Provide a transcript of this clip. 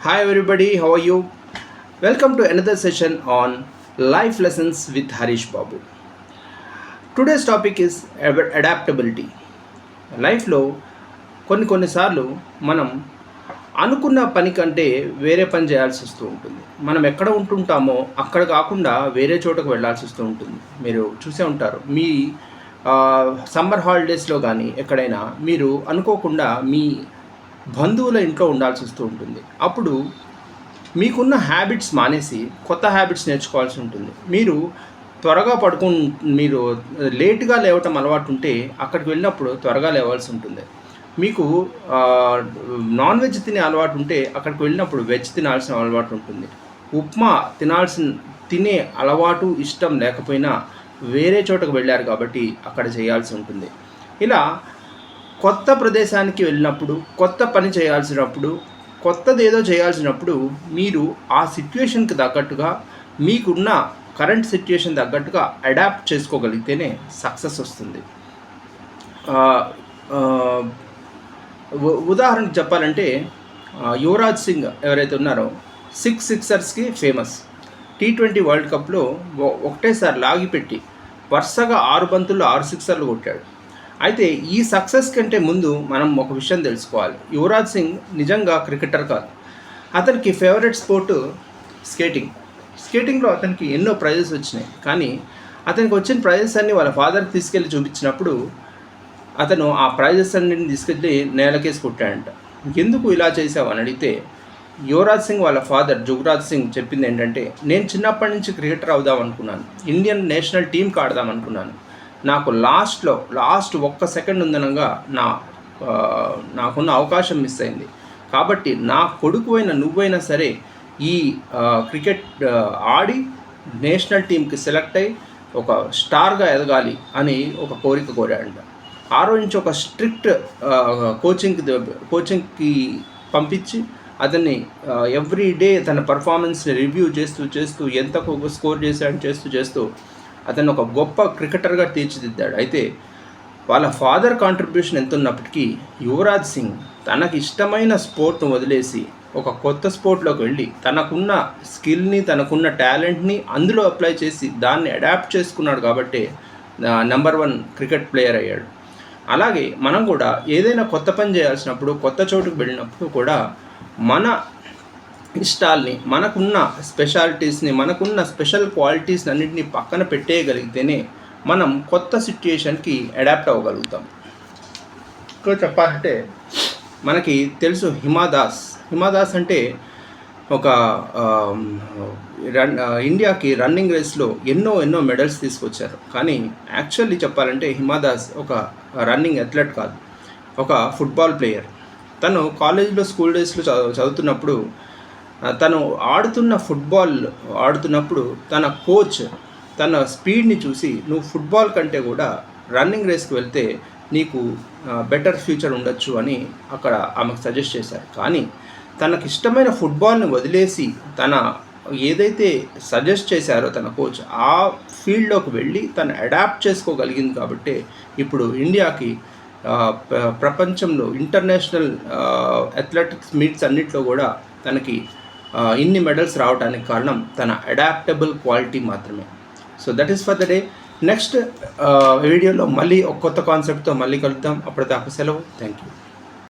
Hi everybody, how are you? Welcome to another session on Life Lessons with Harish Babu. Today's topic is adaptability. లైఫ్లో కొన్నిసార్లు మనం అనుకున్న పని కంటే వేరే పని చేయాల్సి వస్తూ ఉంటుంది. మనం ఎక్కడ ఉంటుంటామో అక్కడ కాకుండా వేరే చోటకు వెళ్ళాల్సి వస్తూ ఉంటుంది. మీరు చూసే ఉంటారు. మీ సమ్మర్ హాలిడేస్లో కానీ ఎక్కడైనా మీరు అనుకోకుండా మీ బంధువుల ఇంట్లో ఉండాల్సి వస్తూ ఉంటుంది. అప్పుడు మీకున్న హ్యాబిట్స్ మానేసి కొత్త హ్యాబిట్స్ నేర్చుకోవాల్సి ఉంటుంది. మీరు లేట్గా లేవటం అలవాటు ఉంటే అక్కడికి వెళ్ళినప్పుడు త్వరగా లేవాల్సి ఉంటుంది. మీకు నాన్ వెజ్ తినే అలవాటు ఉంటే అక్కడికి వెళ్ళినప్పుడు వెజ్ తినాల్సిన అలవాటు ఉంటుంది. ఉప్మా తినే అలవాటు ఇష్టం లేకపోయినా వేరే చోటకు వెళ్ళారు కాబట్టి అక్కడ చేయాల్సి ఉంటుంది. ఇలా కొత్త ప్రదేశానికి వెళ్ళినప్పుడు, కొత్త పని చేయాల్సినప్పుడు, కొత్తది ఏదో చేయాల్సినప్పుడు మీరు ఆ సిట్యుయేషన్కి తగ్గట్టుగా మీకున్న కరెంట్ సిట్యుయేషన్ తగ్గట్టుగా అడాప్ట్ చేసుకోగలిగితేనే సక్సెస్ వస్తుంది. ఉదాహరణకు చెప్పాలంటే యువరాజ్ సింగ్ ఎవరైతే ఉన్నారో 6 సిక్సర్స్కి ఫేమస్. T20 వరల్డ్ కప్లో ఒకటేసారి లాగిపెట్టి వరుసగా 6 బంతుల్లో 6 సిక్సర్లు కొట్టాడు. అయితే ఈ సక్సెస్ కంటే ముందు మనం ఒక విషయం తెలుసుకోవాలి. యువరాజ్ సింగ్ నిజంగా క్రికెటర్ కాదు. అతనికి ఫేవరెట్ స్పోర్టు స్కేటింగ్లో అతనికి ఎన్నో ప్రైజెస్ వచ్చినాయి. కానీ అతనికి వచ్చిన ప్రైజెస్ అన్నీ వాళ్ళ ఫాదర్కి తీసుకెళ్ళి చూపించినప్పుడు అతను ఆ ప్రైజెస్ అన్నింటిని తీసుకెళ్ళి నేలకేసి కొట్టాడంట. ఎందుకు ఇలా చేసావు అని అడిగితే యువరాజ్ సింగ్ వాళ్ళ ఫాదర్ జుగరాజ్ సింగ్ చెప్పింది ఏంటంటే, నేను చిన్నప్పటి నుంచి క్రికెటర్ అవుదాం అనుకున్నాను, ఇండియన్ నేషనల్ టీంకి ఆడదాం అనుకున్నాను. నాకు లాస్ట్ ఒక్క సెకండ్ ఉందనగా నాకున్న అవకాశం మిస్ అయింది. కాబట్టి నా కొడుకు అయిన నువ్వైనా సరే ఈ క్రికెట్ ఆడి నేషనల్ టీంకి సెలెక్ట్ అయ్యి ఒక స్టార్గా ఎదగాలి అని ఒక కోరిక కోరాడంట. ఆ రోజు నుంచి ఒక స్ట్రిక్ట్ కోచింగ్కి పంపించి అతన్ని ఎవ్రీ డే తన పర్ఫార్మెన్స్ని రివ్యూ చేస్తూ ఎంత స్కోర్ చేశాడని చేస్తూ అతను ఒక గొప్ప క్రికెటర్గా తీర్చిదిద్దాడు. అయితే వాళ్ళ ఫాదర్ కాంట్రిబ్యూషన్ ఎంత ఉన్నప్పటికీ యువరాజ్ సింగ్ తనకి ఇష్టమైన స్పోర్ట్ను వదిలేసి ఒక కొత్త స్పోర్ట్లోకి వెళ్ళి తనకున్న స్కిల్ని, తనకున్న టాలెంట్ని అందులో అప్లై చేసి దాన్ని అడాప్ట్ చేసుకున్నాడు కాబట్టి నెంబర్ 1 క్రికెట్ ప్లేయర్ అయ్యాడు. అలాగే మనం కూడా ఏదైనా కొత్త పని చేయాల్సినప్పుడు, కొత్త చోటుకు వెళ్ళినప్పుడు కూడా మన ఇష్టాల్ని, మనకున్న స్పెషాలిటీస్ని, మనకున్న స్పెషల్ క్వాలిటీస్ని అన్నింటినీ పక్కన పెట్టేయగలిగితేనే మనం కొత్త సిట్యుయేషన్కి అడాప్ట్ అవ్వగలుగుతాం. ఇంకా చెప్పాలంటే మనకి తెలుసు హిమాదాస్ అంటే ఒక ఇండియాకి రన్నింగ్ రేస్లో ఎన్నో మెడల్స్ తీసుకొచ్చారు. కానీ యాక్చువల్లీ చెప్పాలంటే హిమాదాస్ ఒక రన్నింగ్ అథ్లెట్ కాదు, ఒక ఫుట్బాల్ ప్లేయర్. తను కాలేజీలో స్కూల్ డేస్లో చదువుతున్నప్పుడు తను ఆడుతున్నప్పుడు తన కోచ్ తన స్పీడ్ని చూసి, నువ్వు ఫుట్బాల్ కంటే కూడా రన్నింగ్ రేస్కి వెళ్తే నీకు బెటర్ ఫ్యూచర్ ఉండొచ్చు అని అక్కడ ఆమెకు సజెస్ట్ చేశారు. కానీ తనకి ఇష్టమైన ఫుట్బాల్ని వదిలేసి తన ఏదైతే సజెస్ట్ చేశారో తన కోచ్ ఆ ఫీల్డ్లోకి వెళ్ళి తను అడాప్ట్ చేసుకోగలిగింది. కాబట్టి ఇప్పుడు ఇండియాకి ప్రపంచంలో ఇంటర్నేషనల్ అథ్లెటిక్స్ మీట్స్ అన్నిట్లో కూడా తనకి ఇన్ని మెడల్స్ రావడానికి కారణం తన అడాప్టబుల్ క్వాలిటీ మాత్రమే. So that is for the day. Next వీడియోలో మళ్ళీ ఒక కొత్త కాన్సెప్ట్తో మళ్ళీ కలుద్దాం. అప్పటిదాకా సెలవు. Thank you.